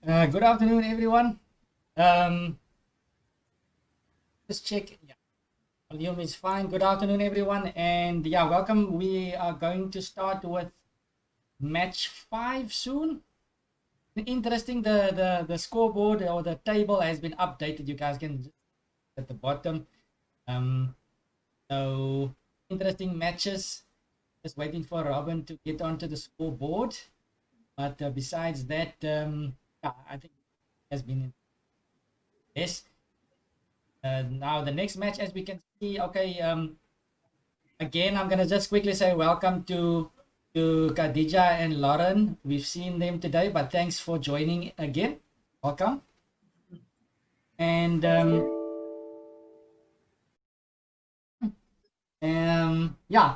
Good afternoon, everyone. Um, just check. Yeah, volume is fine. Good afternoon, everyone, and yeah, welcome. We are going to start with match five soon. Interesting. The scoreboard or the table has been updated. You guys can just at the bottom. Um, so interesting matches. Just waiting for Robin to get onto the scoreboard. But besides that, yeah, I think it has been yes. Now the next match, as we can see, okay. Again, I'm gonna just quickly say welcome to Khadidja and Lauren. We've seen them today, but thanks for joining again. Welcome. And yeah.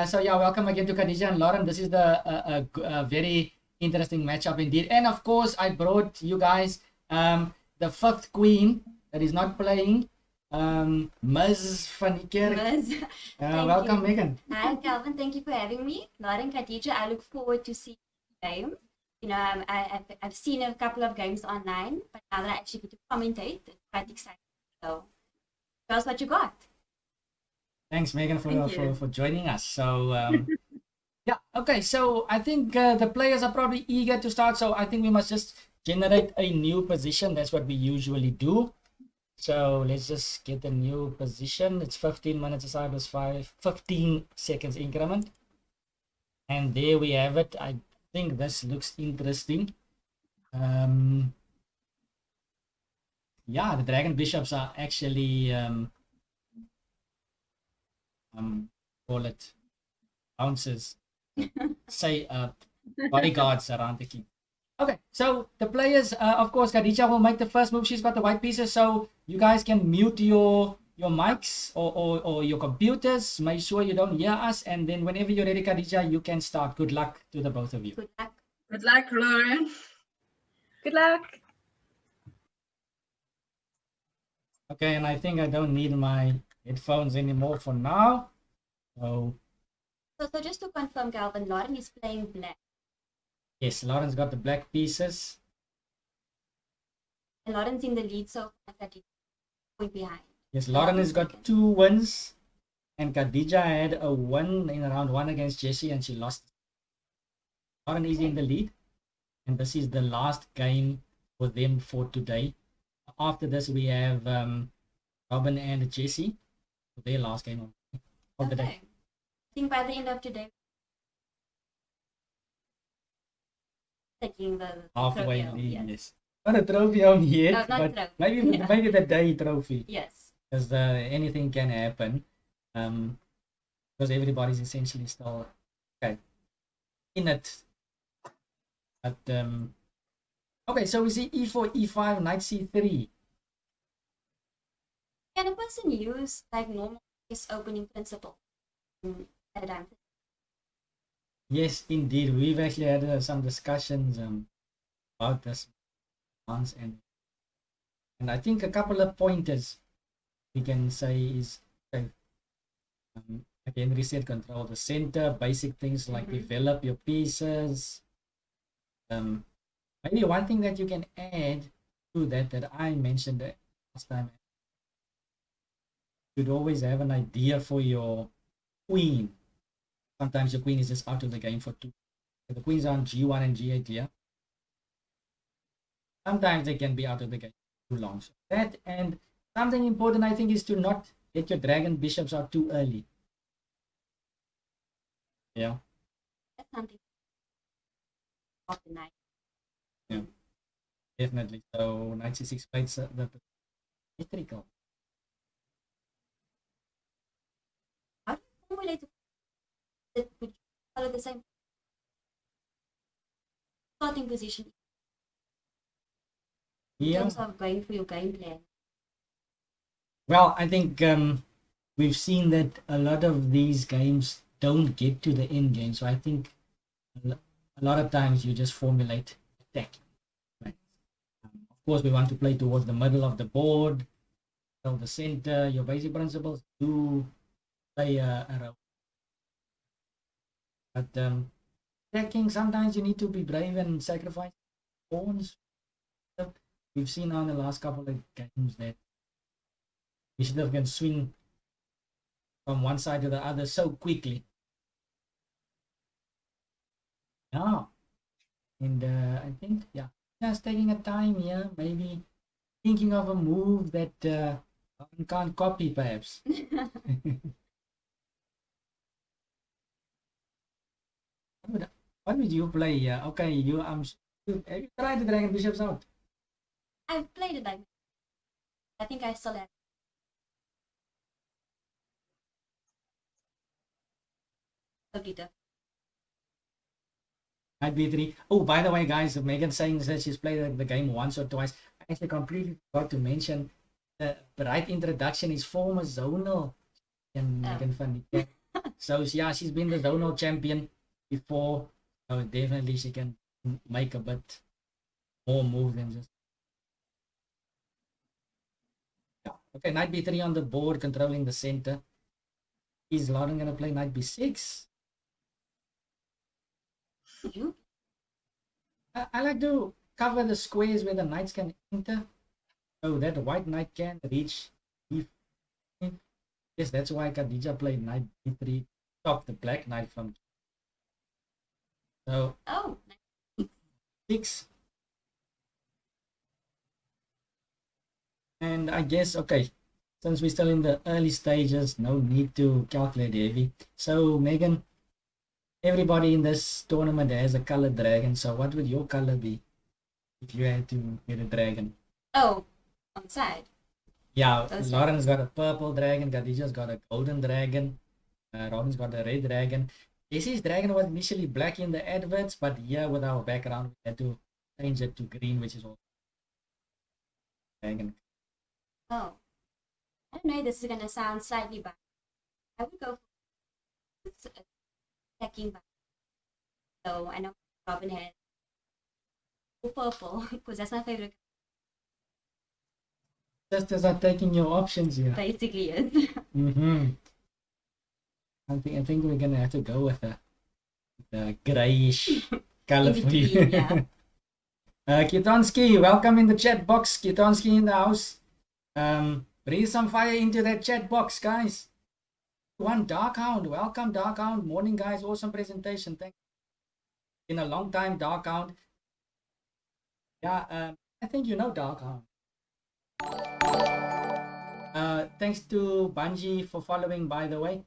So yeah, welcome again to Khadidja and Lauren. This is a very interesting matchup indeed. And of course, I brought you guys the fifth queen that is not playing. Ms. Van Niekerk. Liz. Thank Welcome, you. Megan. Hi, Calvin. Thank you for having me. Lauren, Khadidja, I look forward to seeing the game. I've seen a couple of games online, but now that I actually get to commentate, it's quite exciting. So, tell us what you got. Thanks, Megan, Thank you. for joining us. So, yeah, okay. So I think the players are probably eager to start. So I think we must just generate a new position. That's what we usually do. So let's just get a new position. It's 15 minutes aside plus 15 seconds increment. And there we have it. I think this looks interesting. Yeah, the Dragon Bishops are actually, call it bouncers. Say bodyguards around the king. Okay, so the players, of course, Khadidja will make the first move. She's got the white pieces, so you guys can mute your mics or your computers. Make sure you don't hear us, and then whenever you're ready, Khadidja, you can start. Good luck to the both of you. Good luck. Good luck, Lauren. Good luck. Okay, and I think I don't need my headphones anymore for now. So just to confirm, Calvin, Lauren is playing black. Yes, Lauren's got the black pieces. And Lauren's in the lead, so Khadidja point behind. Yes, Lauren has got 2 wins, and Khadidja had a win in round 1 against Jessie, and she lost. Lauren is in the lead, and this is the last game for them for today. After this, we have Robin and Jessie for their last game of the day. I think by the end of today, taking the Halfway trophy, lead, yes. Not a trophy home yet, No, not but trophy. maybe maybe the day trophy. Yes. Because anything can happen. Because everybody's essentially still okay in it. But okay, so we see e4, e5, knight c3. Can a person use like normal case opening principle at a time? Yes, indeed. We've actually had some discussions about this once, and I think a couple of pointers we can say is okay. Like Henry said, control the center, basic things like develop your pieces. Maybe one thing that you can add to that I mentioned last time, you'd always have an idea for your queen. Sometimes your queen is just out of the game for 2. If the queens are on g1 and g8 here, sometimes they can be out of the game too long. So that, and something important I think is to not get your dragon bishops out too early. Yeah. That's something of the night. Yeah, definitely. So knight c6 plays the critical. How do you formulate it? Would you follow the same starting position in Yeah. terms of going for your game plan? Well, I think we've seen that a lot of these games don't get to the end game. So I think a lot of times you just formulate attack. Right? Of course, we want to play towards the middle of the board, so the center. Your basic principles do play a role. But attacking, sometimes you need to be brave and sacrifice pawns. We've seen now in the last couple of games that initiative can swing from one side to the other so quickly. Yeah. And I think, yeah, just taking a time here, maybe thinking of a move that one can't copy, perhaps. What would you play here? Okay, have you tried the Dragon Bishops out? I've played it like I think I still have. Khadidja. Knight B3. Oh, by the way, guys, Megan saying that she's played the game once or twice. I actually completely forgot to mention the right introduction is former zonal and Megan van die Kerk. So yeah, she's been the zonal champion before. So definitely she can make a bit more move than just. Yeah. Okay, Knight B3 on the board, controlling the center. Is Lauren gonna play Knight B6? You? I like to cover the squares where the knights can enter. So that white knight can reach b5. Yes, that's why Khadidja played knight b3, stop the black knight from. So Oh, 6. And I guess, okay, since we're still in the early stages, no need to calculate heavy. So Megan, everybody in this tournament has a colored dragon. So what would your color be if you had to get a dragon? oh, on the side. Yeah, Those Lauren's got a purple dragon, Khadidja's got a golden dragon, Robin's got a red dragon. Jesse's dragon was initially black in the adverts, but here with our background, we had to change it to green, which is all dragon. Oh, I don't know. This is gonna sound slightly bad. I would go for attacking back. So I know Robin has purple because that's my favorite. Just as I'm taking your options here. Basically, is. I think we're gonna have to go with the grayish color for between, you. yeah. Kitonsky, welcome in the chat box. Kitonsky in the house. Breathe some fire into that chat box, guys. One Darkhound, welcome Darkhound. Morning, guys. Awesome presentation. Thanks. Been a long time, Darkhound. Yeah, I think you know Darkhound. Thanks to Bungie for following, by the way.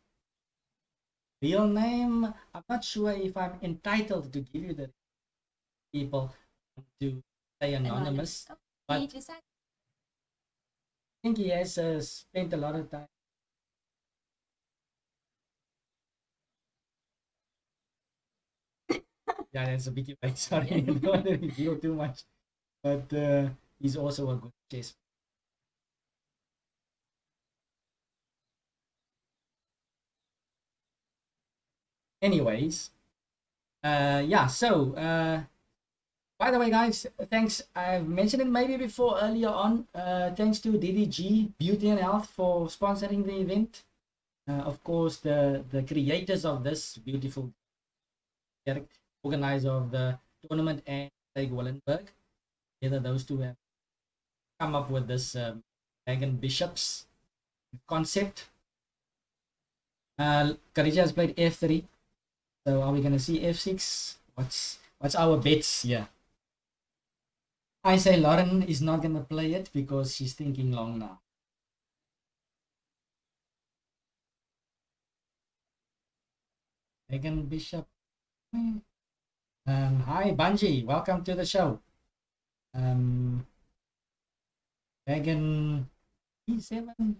Real name, I'm not sure if I'm entitled to give you the people to stay anonymous. Oh, But you decide. I think he has spent a lot of time. Yeah, that's a bit like, sorry, I don't want to reveal too much. But he's also a good chess. Anyways, yeah, so by the way, guys, thanks. I've mentioned it maybe before earlier on. Thanks to DDG Beauty and Health for sponsoring the event. Of course, the creators of this beautiful organizer of the tournament and Willenberg. Together, those two have come up with this Dragon Bishops concept. Khadidja has played f3. So are we gonna see f6? What's our bets here? I say Lauren is not gonna play it because she's thinking long now. Dragon Bishop. Hi Bungie, welcome to the show. Dragon e7.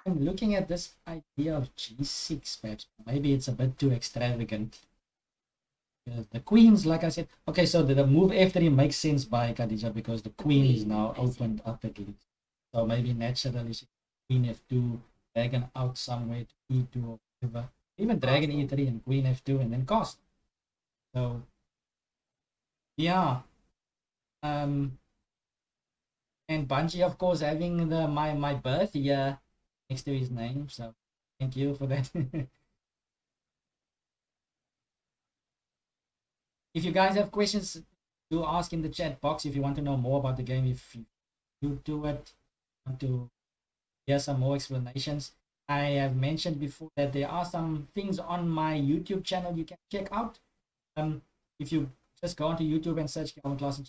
I'm looking at this idea of g6, perhaps. Maybe it's a bit too extravagant. The queens, like I said, okay, so the move f3 makes sense by Khadidja because the queen is now opened up again. So maybe naturally she queen f2, dragon out somewhere to e2 or whatever. Even dragon e3 and queen f2 and then cost. So yeah. And Bungie, of course, having my birth year next to his name, so thank you for that. if you guys have questions, do ask in the chat box if you want to know more about the game. If you do it, want to hear some more explanations. I have mentioned before that there are some things on my YouTube channel you can check out. If you just go onto YouTube and search Calvin Class.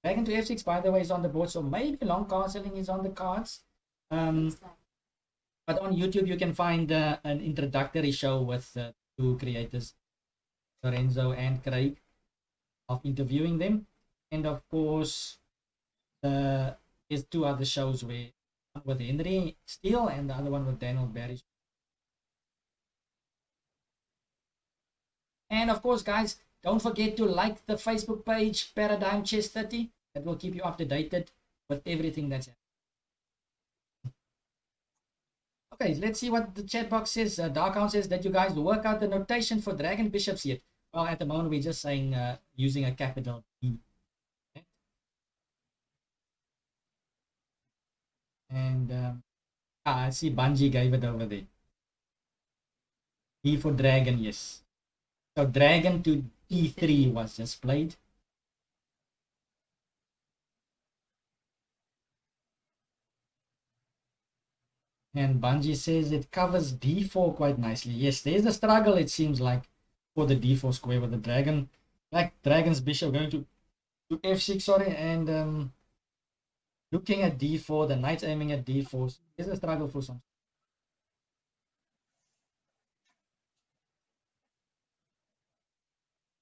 Dragon to F6, by the way, is on the board, so maybe long castling is on the cards. But on YouTube, you can find an introductory show with two creators, Lorenzo and Craig, of interviewing them. And of course, there's two other shows where one with Henry Steele and the other one with Daniel Barry. And of course, guys, don't forget to like the Facebook page Paradigm Chess 30. That will keep you up to date with everything that's happening. Okay, let's see what the chat box says. Darkhound says that you guys work out the notation for dragon bishops yet. Well, at the moment, we're just saying using a capital D. Okay. And I see Bungie gave it over there. D for dragon, yes. So dragon to D3 was just played. And Bungie says it covers D4 quite nicely. Yes, there's a struggle, it seems like, for the D4 square with the dragon. Like dragon's bishop going to F6, sorry, and looking at D4, the knight's aiming at D4. So there's a struggle for some.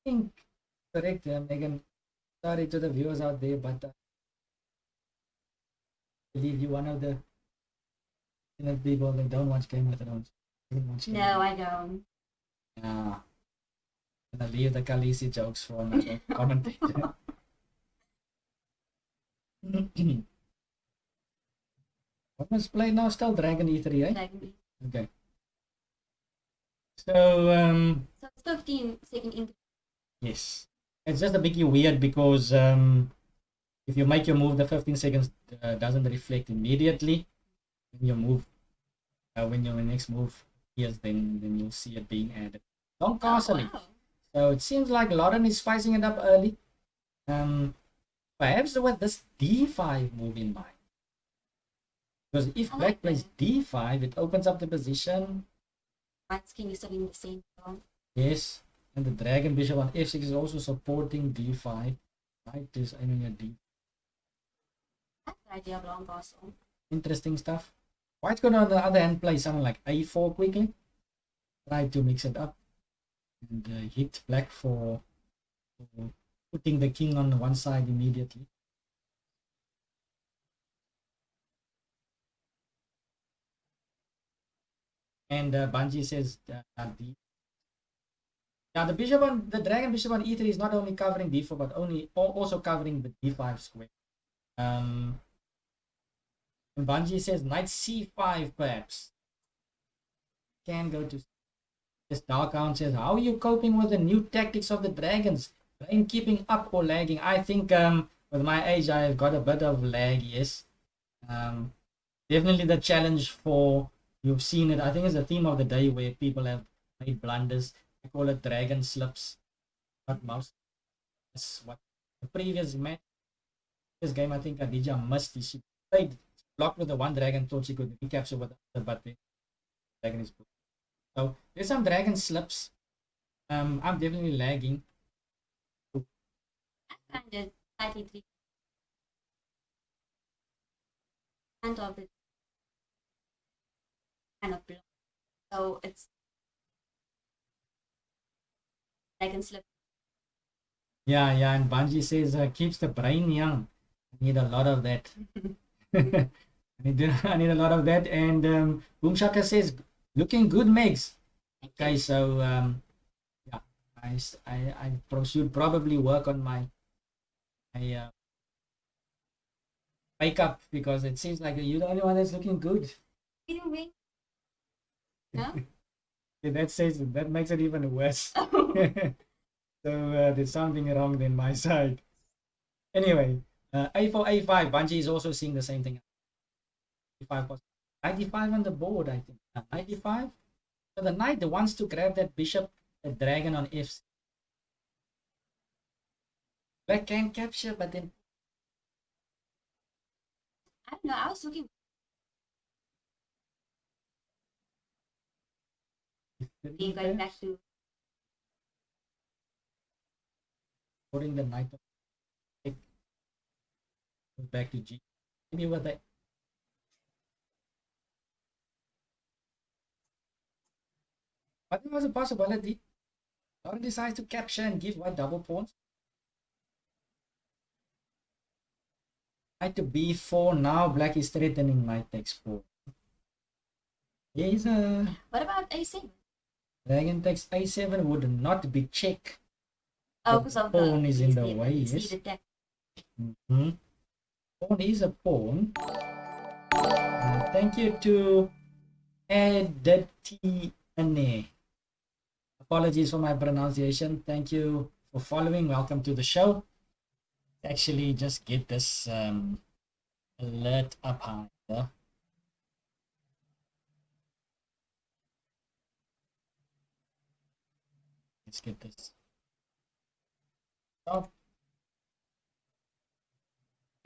I think correct, Megan. Sorry to the viewers out there, but I believe you one of the people that don't watch Game of Thrones. No, I don't. Yeah. I'm gonna leave the Khaleesi jokes for another commentator. What was played now? Still Dragon E3, eh? Dragon. Okay. So So it's 15-second interval. yes, it's just a bit weird because if you make your move, the 15 seconds doesn't reflect immediately. When you move, when your next move appears, then you'll see it being added. Long castling. Wow. So it seems like Lauren is spicing it up early. Perhaps with this D5 move in mind. Because if I black like plays D5, it opens up the position. White's king is still in the same zone. Yes. And the dragon bishop on F6 is also supporting D5. Knight is aiming at D. That's the idea of long castle. Interesting stuff. White's going to, on the other hand, play something like A4 quickly. Try to mix it up. And hit black for putting the king on one side immediately. And Bungie says the bishop on the dragon bishop on E3 is not only covering D4 but also covering the D5 square. And Bungie says knight C5 perhaps can go to. This Darkhound says, how are you coping with the new tactics of the dragons? Brain keeping up or lagging? I think with my age I've got a bit of lag, yes. Definitely the challenge for, you've seen it, I think it's the theme of the day where people have made blunders. I call it dragon slips, not mouse. That's what the previous match, this game I think Khadidja missed. She played blocked with the one dragon, thought she could recapture with the but the dragon is booked. So there's some dragon slips. I'm definitely lagging. I find it slightly tricky. And of it kind of block. So it's dragon slip. Yeah, and Bungie says keeps the brain young. I need a lot of that. I need a lot of that. And Boom Shaka says, looking good, Megs. Okay, so yeah, I should probably work on my makeup because it seems like you're the only one that's looking good. Eating me? No? That makes it even worse. So there's something wrong in my side. Anyway, A4, A5. Bungie is also seeing the same thing. 95 on the board, I think. 95. So the knight wants to grab that bishop, the dragon on F6. Black can capture, but then I don't know. I was looking. Going back to putting the knight back to G. Maybe with that. But there was a possibility. Lauren decides to capture and give white double pawns. Knight to B4. Now black is threatening knight takes 4. Here's a what about A7? dragon takes A7 would not be check. Oh, The because of pawn the is in the yes, way, yes, yes. the deck. Pawn is a pawn. Thank you to Edetiane. Apologies for my pronunciation. Thank you for following. Welcome to the show. Actually, just get this alert up high. Yeah? Let's get this. Stop.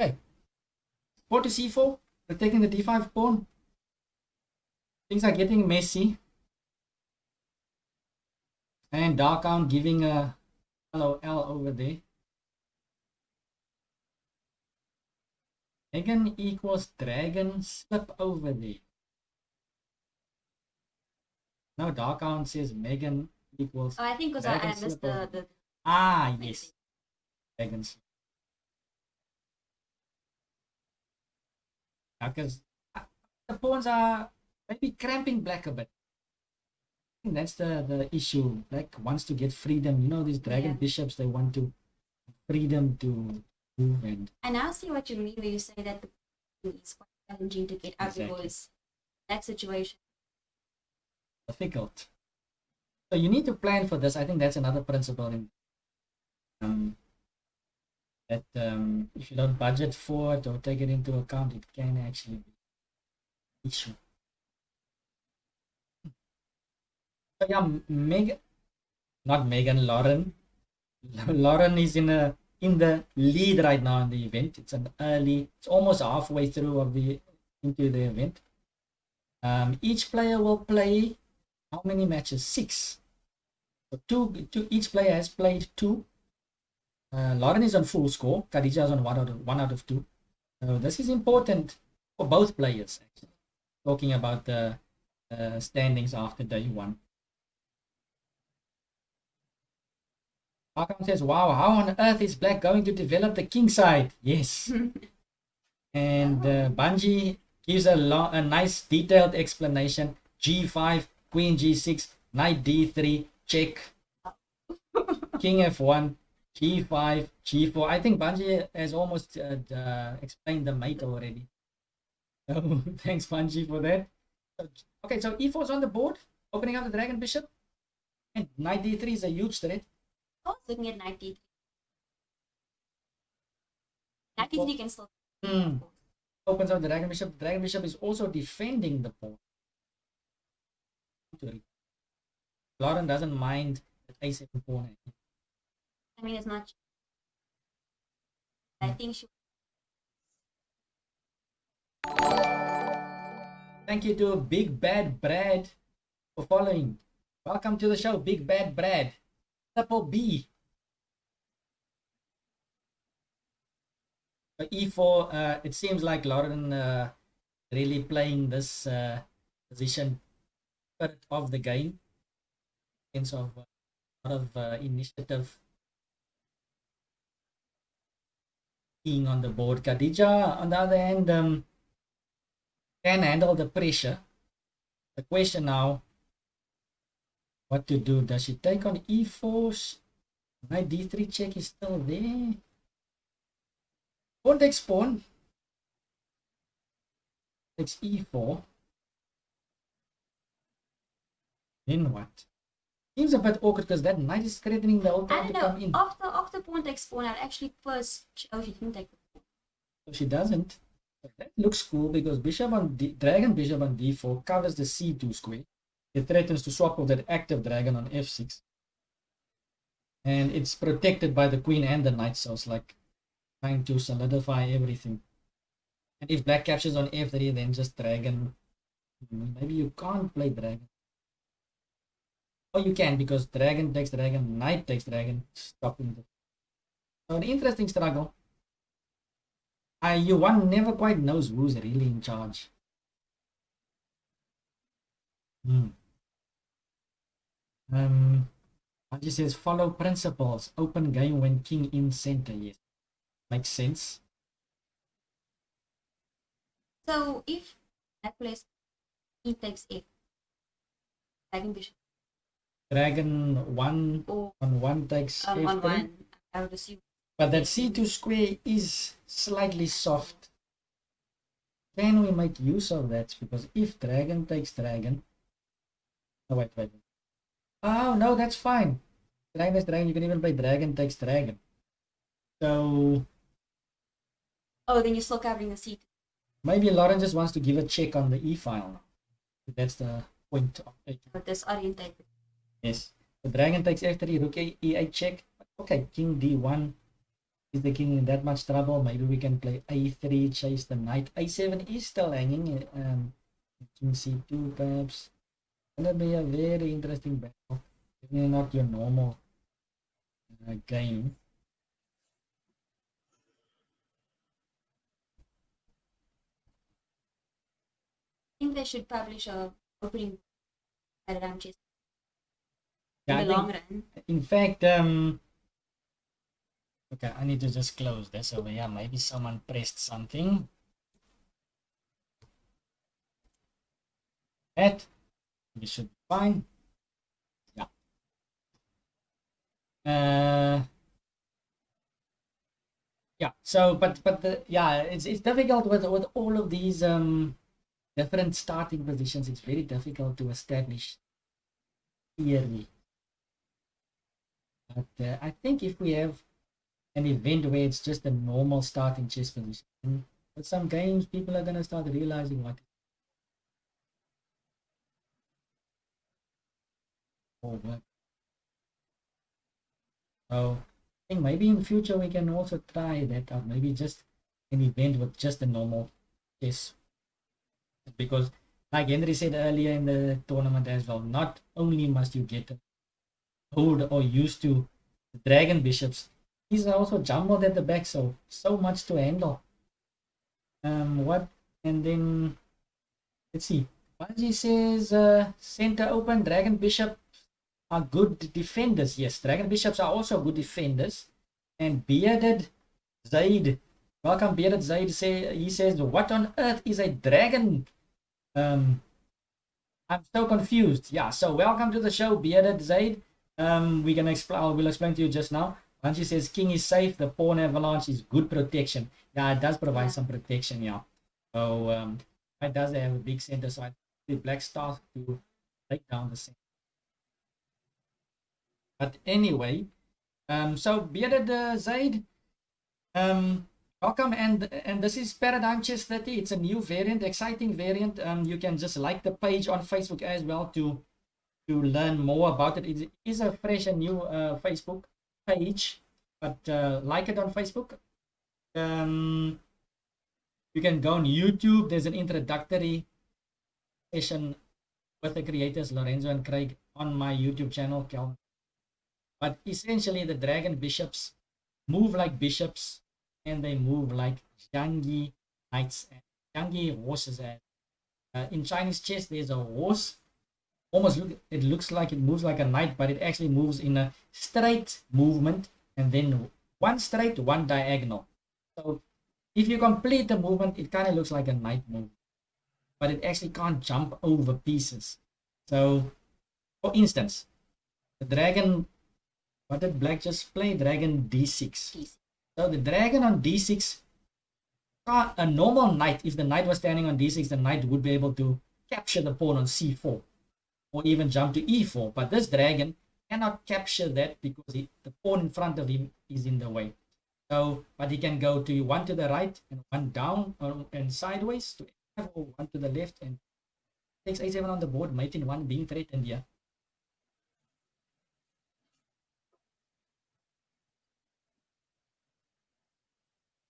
Okay. 4 to C4. We're taking the D5 pawn. Things are getting messy. And Darkown giving a LOL over there. Megan equals dragon slip over there. No, Darkown says Megan equals. Oh, I think because I missed the. Ah, yes. Dragon slip. Because the pawns are maybe cramping black a bit. I think that's the issue. Black wants to get freedom. You know, these dragon bishops, they want to freedom to move. And I now see what you mean when you say that the is quite challenging to get out because that situation. Difficult. So you need to plan for this. I think that's another principle in that if you don't budget for it or take it into account, it can actually be an issue. So yeah, Lauren. Lauren is in the lead right now in the event. It's almost halfway through into the event. Each player will play how many matches? 6. So each player has played 2. Lauren is on full score. Khadidja is on 1 out of 2. So this is important for both players. Actually, talking about the standings after day 1. Arkham says, "Wow, how on earth is Black going to develop the king side?" Yes, and Bungie gives a nice detailed explanation. G5, Queen G6, Knight D3, check. King F1, G5, G4. I think Bungie has almost explained the mate already. Oh, thanks Bungie for that. Okay, so E4 is on the board, opening up the Dragon Bishop, and Knight D3 is a huge threat. I was looking at Knight D3. Knight D3 can still. Opens up the Dragon Bishop. The Dragon Bishop is also defending the pawn. Lauren doesn't mind the A7 pawn. I mean, it's not. I think she. Thank you to Big Bad Brad for following. Welcome to the show, Big Bad Brad. Triple B. E4, it seems like Lauren really playing this position of the game. In sense of a lot of initiative being on the board. Khadidja, on the other hand, can handle the pressure. The question now, what to do? Does she take on E4? Knight D3 check is still there. Pawn takes pawn. Takes E4. Then what? Seems a bit awkward because that knight is threatening the whole time to come in. After pawn takes pawn, I'd actually first show she didn't take the pawn. So she doesn't. That looks cool because dragon bishop on D4 covers the C2 square. It threatens to swap with that active dragon on F6. And it's protected by the queen and the knight, so it's like trying to solidify everything. And if black captures on f3, then just dragon. Maybe you can't play dragon. Or you can, because dragon takes dragon, knight takes dragon, stopping the. So an interesting struggle. One never quite knows who's really in charge. He says follow principles. Open game when king in center. Yes, makes sense. So if that plays he takes f, dragon bishop. Dragon one on one takes on f3. one, I would assume. But that c2 square is slightly soft. Can we make use of that? Because if dragon takes dragon. Oh, wait. Oh, no, that's fine. Dragon is dragon. You can even play dragon takes dragon. So. Oh, then you're still covering the c2. Maybe Lauren just wants to give a check on the e file. That's the point of it. But disoriented. Yes. The dragon takes f3, rook e8 check. Okay, king d1. Is the king in that much trouble? Maybe we can play a3, chase the knight. a7 is still hanging. King c2 perhaps. Gonna be a very interesting battle. Definitely not your normal game. I think they should publish a opening paradigm chess Yeah, in the long run. In fact, okay, I need to just close this over here. Maybe someone pressed something. That we should be fine. Yeah. Yeah. So, but it's difficult with all of these different starting positions. It's very difficult to establish theory. But I think if we have an event where it's just a normal starting chess position, with some games, people are gonna start realizing what. So I think maybe in future we can also try that out. Maybe just an event with just a normal chess. Because like Henry said earlier in the tournament as well, not only must you get old or used to the dragon bishops, these are also jumbled at the back, so much to handle. And then let's see. Banji says center open, dragon bishop are good defenders. Yes, dragon bishops are also good defenders. And bearded Zaid, welcome bearded Zaid. He says, what on earth is a dragon? I'm so confused. Yeah, so welcome to the show, bearded Zaid. We're gonna explain. We'll explain to you just now. Banji says king is safe. The pawn avalanche is good protection. Yeah, it does provide some protection. Yeah. So it does have a big center, so I think black starts to take down the center. But anyway, so bearded Zaid, welcome, and this is Paradigm Chess 30. It's a new variant, exciting variant. You can just like the page on Facebook as well to learn more about it. It is a fresh and new Facebook page, but like it on Facebook. You can go on YouTube. There's an introductory session with the creators Lorenzo and Craig on my YouTube channel, Calvin. But essentially, the dragon bishops move like bishops, and they move like Zhangyi knights and Zhangyi horses. In Chinese chess, there's a horse. It looks like it moves like a knight, but it actually moves in a straight movement, and then one straight, one diagonal. So if you complete the movement, it kind of looks like a knight move, but it actually can't jump over pieces. So, for instance, the dragon. What did black just play? Dragon d6. So the dragon on d6, a normal knight, if the knight was standing on d6, the knight would be able to capture the pawn on c4 or even jump to e4. But this dragon cannot capture that because the pawn in front of him is in the way. So, but he can go to one to the right and one down and sideways to f5, or one to the left and takes a7 on the board, mate in one being threatened here.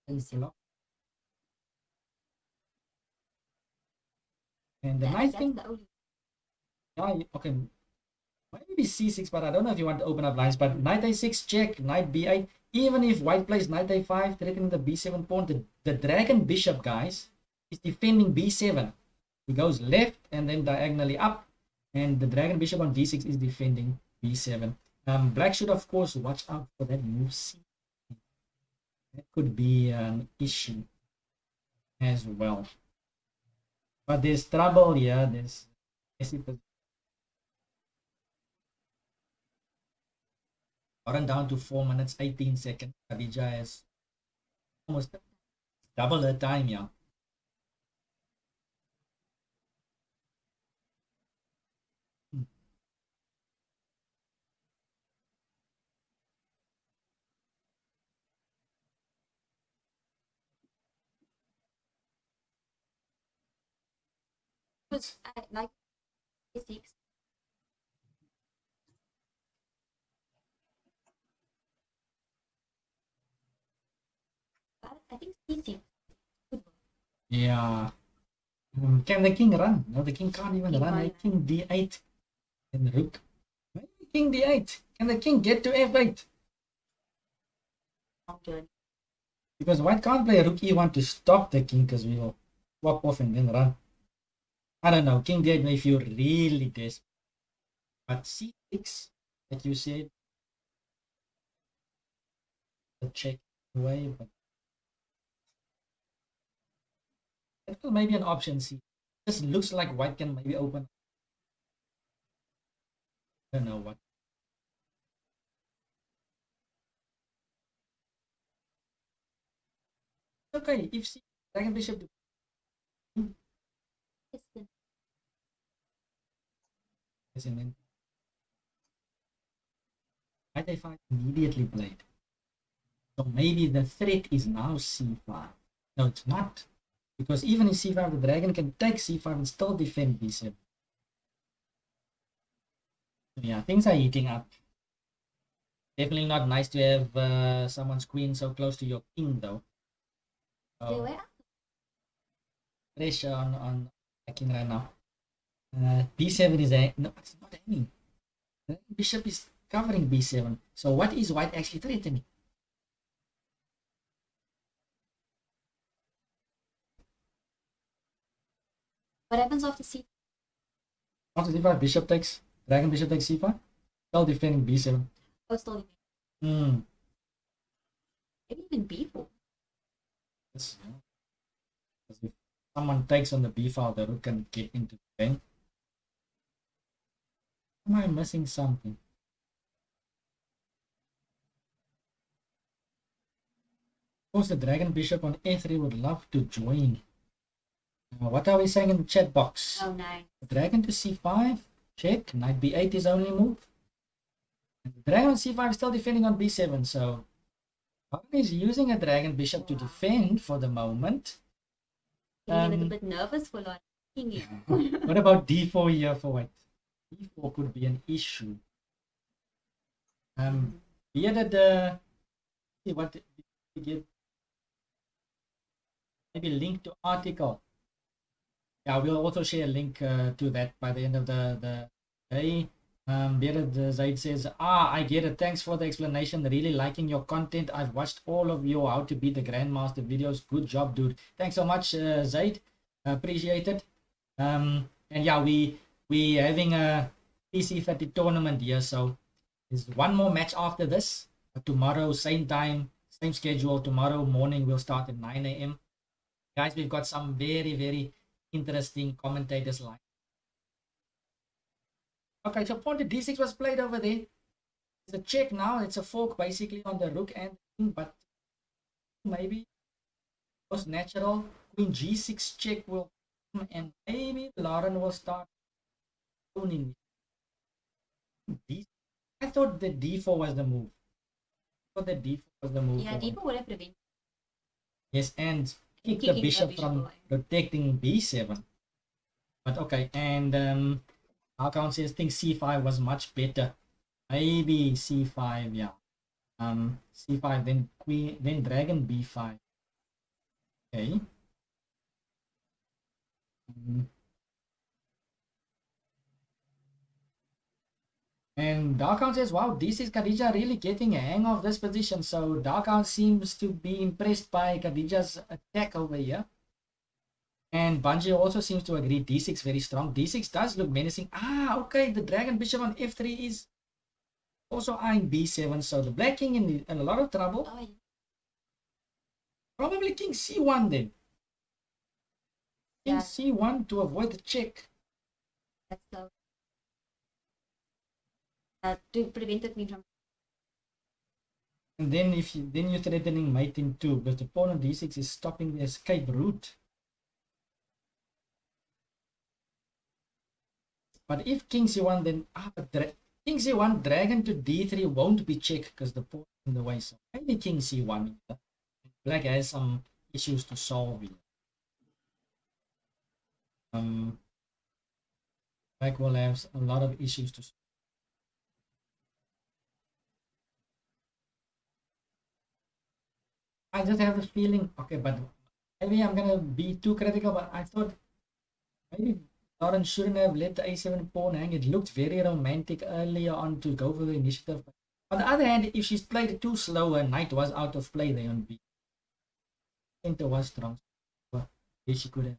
block. And the That- nice that's thing, the only. yeah, okay, maybe c6, but I don't know if you want to open up lines. But knight a6 check, knight b8. Even if white plays knight a5, threatening the b7 pawn, the dragon bishop, guys, is defending b7. He goes left and then diagonally up, and the dragon bishop on d6 is defending b7. Black should, of course, watch out for that move c. That could be an issue as well. But there's trouble here. There's gotten down to 4 minutes 18 seconds. Khadidja has almost double her time, yeah. Because I like A6. But I think C6. Yeah. Can the king run? No, the king can't even King run. can't. King d8 and rook. Maybe king d8. Can the king get to f8? Long journey. Because white can't play rook e1 to stop the king, because we will swap off and then run. I don't know. King d8 may feel really desperate. But c6, like you said, the check away, but that was maybe an option C. Just looks like white can maybe open. I don't know what. Okay, if C, dragon bishop. Listen. Yes, and then knight a5 immediately played. So maybe the threat is now c5. No, it's not. Because even in c5, the dragon can take c5 and still defend b7. Yeah, things are heating up. Definitely not nice to have someone's queen so close to your king, though. They were Pressure on the king right now. b7 is a no, it's not aiming. The bishop is covering b7. So what is white actually threatening? What happens after C? After c5, bishop takes, dragon bishop takes c5, still defending b7. Oh, still Hmm. maybe even B4. Yes. Because if someone takes on the b file, the rook can get into the game. Am I missing something? Of course, the dragon bishop on a3 would love to join. What are we saying in the chat box? Oh, nice. Dragon to c5, check. Knight b8 is only move. And the dragon on c5 is still defending on b7, so Hagen is using a dragon bishop to defend for the moment. Getting a little bit nervous for Lord King. What about d4 here for white? d4 could be an issue. Bearded, see what we get. Maybe link to article. Yeah, we'll also share a link to that by the end of the day. Bearded Zaid says, I get it. Thanks for the explanation. Really liking your content. I've watched all of your How to Beat the Grandmaster videos. Good job, dude. Thanks so much, Zaid. Appreciate it. And yeah, we having a PC30 tournament here, so there's one more match after this. Tomorrow, same time, same schedule. Tomorrow morning we'll start at 9 a.m. Guys, we've got some very, very interesting commentators live. Okay, so pawn to d6 was played over there. It's a check now. It's a fork basically on the rook and king, but maybe most natural. Queen g6 check will come, and maybe Lauren will start owning. I thought the d4 was the move. I thought the d4 was the move. Yeah, D4 would have prevented. Yes, and kick the Kicking the bishop bishop from away. protecting b7. But okay, and Hakan says think c5 was much better. Maybe c5, yeah. C5, then queen, then dragon b5. Okay. Mm. And Darkhound says, wow, this is Khadidja really getting a hang of this position. So Darkhound seems to be impressed by Khadidja's attack over here. And Bungie also seems to agree d6 very strong. d6 does look menacing. Ah, okay, the Dragon Bishop on f3 is also eyeing b7. So the Black King in a lot of trouble. Oh, Probably King c1 then. King yeah, c1 to avoid the check. that's so. To prevent it me from. And then you're threatening mate in 2 because the pawn on d6 is stopping the escape route. But if King c1 then King c1 dragon to d3 won't be checked because the pawn is in the way. So maybe King c1. Black has some issues to solve here. Black will have a lot of issues to solve. I just have the feeling, okay, but maybe I'm gonna be too critical, but I thought maybe Lauren shouldn't have let the a7 pawn hang. It looked very romantic earlier on to go for the initiative. But on the other hand, if she's played it too slow, her knight was out of play there on b. Center was strong. But she could have.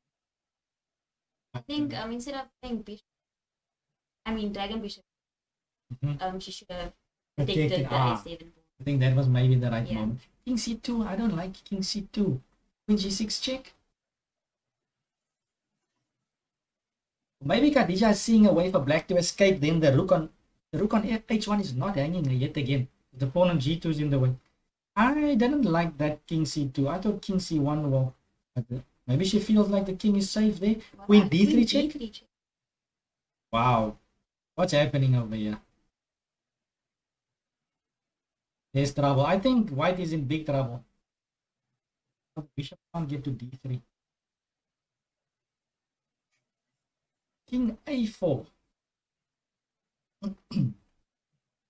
I think instead of playing bishop, dragon bishop, she should have protected the a7 pawn. I think that was maybe the right Yeah. moment. King c2, I don't like King c2. Queen g6 check. Maybe Khadidja is seeing a way for black to escape. Then the rook on h1 is not hanging yet again. The pawn on g2 is in the way. I didn't like that King c2. I thought King c1 will. Maybe she feels like the king is safe there. Queen d3 check. D3 check. Wow, what's happening over here? There's trouble. I think white is in big trouble. Bishop can't get to d3. King a4.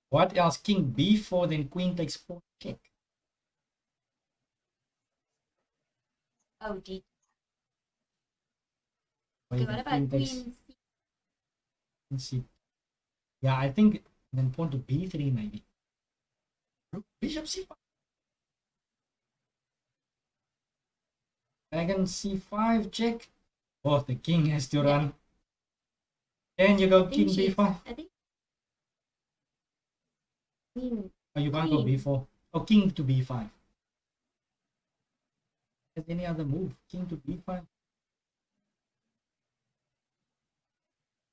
What else? King b4, then queen takes 4 check. Oh, D. Wait, Okay, what about takes queen C? c. Yeah, I think then pawn to b3 maybe. Bishop c5. Dragon c5 check. Oh, the king has to run. Then you go king b5. I think. Queen. Oh, you can't go Queen. b4. Oh, king to b5. Has any other move? King to b5.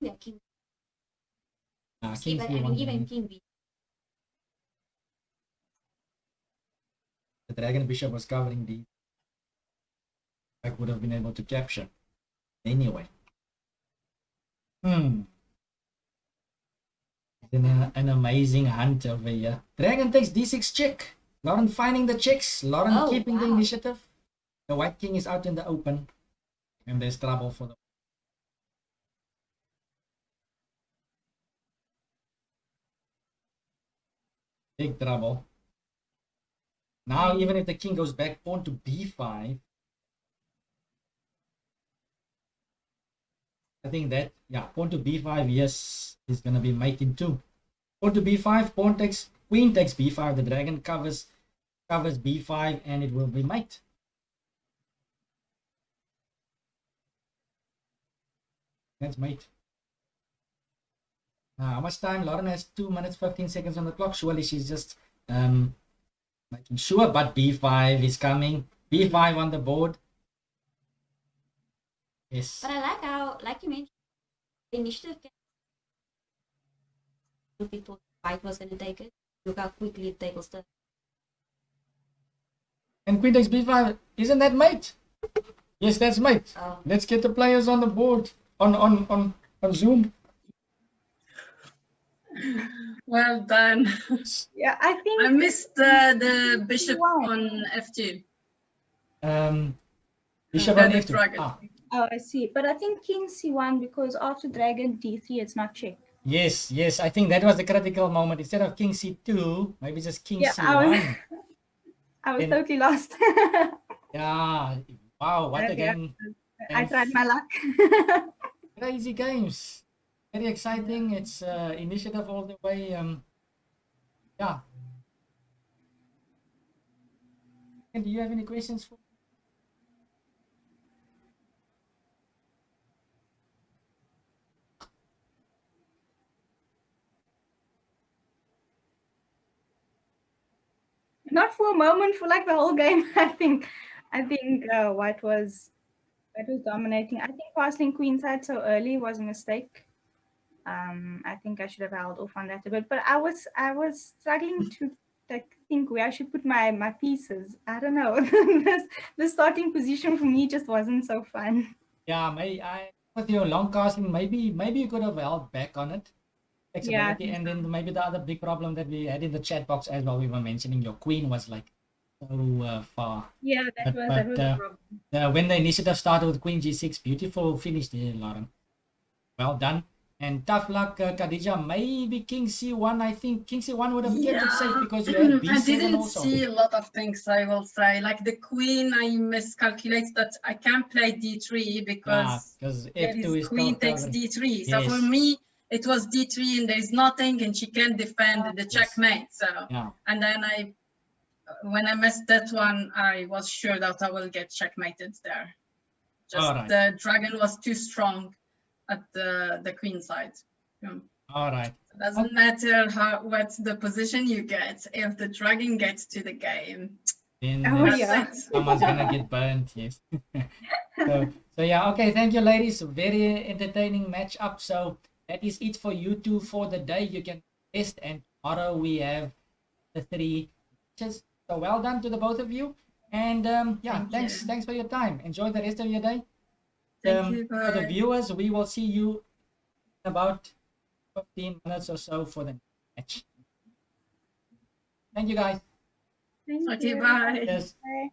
Yeah, king. King c1. Even king B. The dragon bishop was covering d. I would have been able to capture. Anyway. It's an amazing hunt over here. Dragon takes d6 check. Lauren finding the checks. Lauren keeping the initiative. The white king is out in the open. And there's trouble for the big trouble. Now, even if the king goes back, pawn to b5. I think that, pawn to b5, yes, is going to be mate in 2. Pawn to b5, queen takes b5. The dragon covers b5, and it will be mate. That's mate. How much time? Lauren has 2 minutes 15 seconds on the clock. Surely she's just making sure, but b5 is coming. b5 on the board. Yes. But I like how, like you mentioned, the initiative people white was going to take it. Look how quickly it tables the. And queen takes b5. Isn't that mate? Yes, that's mate. Oh. Let's get the players on the board on Zoom. Well done. Yeah, I think I missed the bishop on f2. Bishop on f2. dragon. Oh, I see. But I think king c1 because after dragon d3 it's not checked. Yes. I think that was the critical moment. Instead of king c2, maybe just king c1. I was totally lost. Yeah, Wow, what a Yeah, game. I And tried my luck. crazy games. Very exciting. It's initiative all the way. Yeah. And do you have any questions for? Not for a moment, for like the whole game. I think White was dominating. I think passing queenside so early was a mistake. I think I should have held off on that a bit, but I was struggling to like think where I should put my pieces. I don't know. The starting position for me just wasn't so fun. Yeah, with your long casting, maybe you could have held back on it. Yeah, I Flexibility, think and so. then maybe the other big problem that we had in the chat box as well, we were mentioning your queen was like so far. Yeah, that But was a problem. when the initiative started with queen g6, beautiful finish there, Lauren. Well done. And tough luck, Khadidja. Maybe king c1. I think king c1 would have kept it safe Yeah, because you had I b7 didn't also. see a lot of things, I will say. Like the queen, I miscalculate that I can't play d3 Yeah, because because there f2 is is queen still takes covering. d3. So for Yes, me, it was d3 and there's nothing and she can't defend the yes. checkmate. So, Yeah. and then when I missed that one, I was sure that I will get checkmated there. Just All right. the dragon was too strong at the queen side. All right. It doesn't matter what the position you get. If the dragon gets to the game, Then Oh that's yeah. it. someone's gonna get burned. Yes. So yeah. Okay. Thank you, ladies. Very entertaining match up. So that is it for you two for the day. You can rest, and tomorrow we have the 3 matches. So well done to the both of you. And yeah, Thank thanks for your time. Enjoy the rest of your day. Thank you. For the Bye. viewers, we will see you in about 15 minutes or so for the match. Thank you, guys. Thank Okay, you. bye. Yes. Bye.